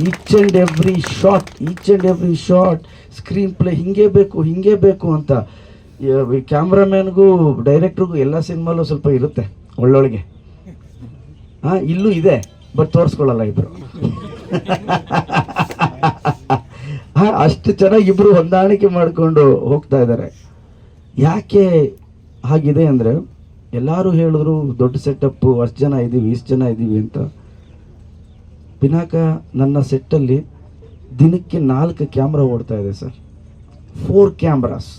Each and every shot screen play ಹಿಂಗೆ ಬೇಕು ಅಂತ. ಈ ಕ್ಯಾಮ್ರಾಮ್ಯಾನ್ಗೂ ಡೈರೆಕ್ಟ್ರಿಗೂ ಎಲ್ಲ ಸಿನಿಮಾಲೂ ಸ್ವಲ್ಪ ಇರುತ್ತೆ ಒಳ್ಳೊಳಗೆ. ಇಲ್ಲೂ ಇದೆ, ಬಟ್ ತೋರಿಸ್ಕೊಳ್ಳಲ್ಲ ಇಬ್ಬರು. ಅಷ್ಟು ಚೆನ್ನಾಗಿ ಇಬ್ಬರು ಹೊಂದಾಣಿಕೆ ಮಾಡಿಕೊಂಡು ಹೋಗ್ತಾ ಇದ್ದಾರೆ. ಯಾಕೆ ಹಾಗಿದೆ ಅಂದರೆ, ಎಲ್ಲರೂ ಹೇಳಿದ್ರು ದೊಡ್ಡ ಸೆಟಪ್ಪು, ಅಷ್ಟು ಜನ ಇದ್ದೀವಿ ಅಂತ. ಪಿನಾಕ ನನ್ನ ಸೆಟ್ಟಲ್ಲಿ ದಿನಕ್ಕೆ 4 ಕ್ಯಾಮ್ರಾ ಓಡ್ತಾ ಇದೆ ಸರ್. 4 ಕ್ಯಾಮ್ರಾಸ್,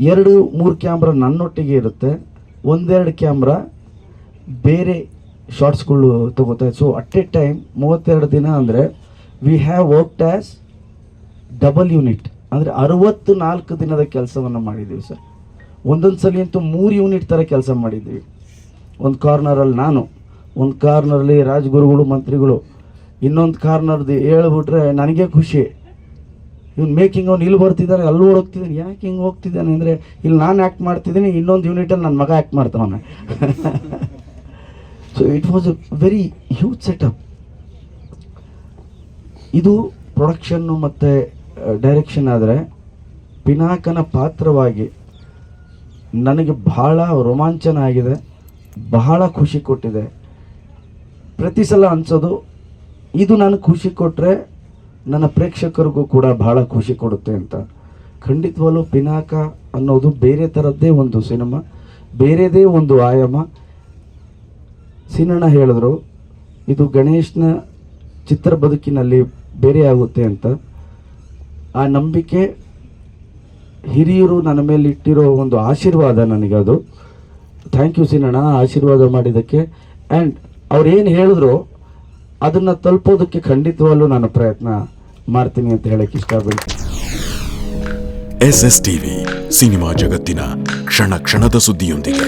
2-3 ಕ್ಯಾಮ್ರಾ ನನ್ನೊಟ್ಟಿಗೆ ಇರುತ್ತೆ, 1-2 ಕ್ಯಾಮ್ರಾ ಬೇರೆ ಶಾರ್ಟ್ಸ್ಗಳು ತಗೋತಾ ಇದೆ. ಸೊ ಅಟ್ ಎ ಟೈಮ್ 32 ದಿನ ಅಂದರೆ we have worked as double unit, ಅಂದರೆ 64 ದಿನದ ಕೆಲಸವನ್ನು ಮಾಡಿದ್ದೀವಿ ಸರ್. ಒಂದೊಂದು ಸಲ ಅಂತೂ 3 ಯೂನಿಟ್ ಥರ ಕೆಲಸ ಮಾಡಿದ್ದೀವಿ. ಒಂದು ಕಾರ್ನರಲ್ಲಿ ನಾನು, ಒಂದು ಕಾರ್ನರಲ್ಲಿ ರಾಜಗುರುಗಳು ಮಂತ್ರಿಗಳು, ಇನ್ನೊಂದು ಕಾರ್ನರ್ದು ಹೇಳ್ಬಿಟ್ರೆ ನನಗೆ ಖುಷಿ. ಇವ್ನು ಮೇಕಿಂಗ್ ಅವ್ನು ಇಲ್ಲಿ ಬರ್ತಿದ್ದಾನೆ, ಅಲ್ಲಿ ಹೋಗ್ತಿದ್ದಾನೆ. ಯಾಕೆ ಹಿಂಗೆ ಹೋಗ್ತಿದ್ದಾನೆ ಅಂದರೆ, ಇಲ್ಲಿ ನಾನು ಆ್ಯಕ್ಟ್ ಮಾಡ್ತಿದ್ದೀನಿ, ಇನ್ನೊಂದು ಯೂನಿಟಲ್ಲಿ ನನ್ನ ಮಗ ಆ್ಯಕ್ಟ್ ಮಾಡ್ತಾವನೆ. So it was a very huge setup. ಇದು ಪ್ರೊಡಕ್ಷನ್ನು ಮತ್ತು ಡೈರೆಕ್ಷನ್ ಆದರೆ, ಪಿನಾಕನ ಪಾತ್ರವಾಗಿ ನನಗೆ ಬಹಳ ರೋಮಾಂಚನ ಆಗಿದೆ, ಬಹಳ ಖುಷಿ ಕೊಟ್ಟಿದೆ. ಪ್ರತಿ ಸಲ ಅನಿಸೋದು, ಇದು ನನಗೆ ಖುಷಿ ಕೊಟ್ಟರೆ ನನ್ನ ಪ್ರೇಕ್ಷಕರಿಗೂ ಕೂಡ ಬಹಳ ಖುಷಿ ಕೊಡುತ್ತೆ ಅಂತ. ಖಂಡಿತವಾಗ್ಲೂ ಪಿನಾಕ ಅನ್ನೋದು ಬೇರೆ ಥರದ್ದೇ ಒಂದು ಸಿನಿಮಾ, ಬೇರೆದೇ ಒಂದು ಆಯಾಮ. ಸಿನಣ್ಣ ಹೇಳಿದ್ರು, ಇದು ಗಣೇಶನ ಚಿತ್ರ ಬದುಕಿನಲ್ಲಿ ಬೇರೆ ಆಗುತ್ತೆ ಅಂತ. ಆ ನಂಬಿಕೆ ಹಿರಿಯರು ನನ್ನ ಮೇಲೆ ಇಟ್ಟಿರೋ ಒಂದು ಆಶೀರ್ವಾದ ನನಗದು. ಥ್ಯಾಂಕ್ ಯು ಸಿನಣ್ಣ, ಆಶೀರ್ವಾದ ಮಾಡಿದ್ದಕ್ಕೆ. ಆ್ಯಂಡ್ ಅವ್ರೇನು ಹೇಳಿದ್ರು ಅದನ್ನು ತಲುಪೋದಕ್ಕೆ ಖಂಡಿತವಾಗ್ಲೂ ನಾನು ಪ್ರಯತ್ನ ಮಾಡ್ತೀನಿ ಅಂತ ಹೇಳಕ್ಕೆ ಇಷ್ಟಪಡ್ತೀನಿ. SS TV ಸಿನಿಮಾ ಜಗತ್ತಿನ ಕ್ಷಣ ಕ್ಷಣದ ಸುದ್ದಿಯೊಂದಿಗೆ.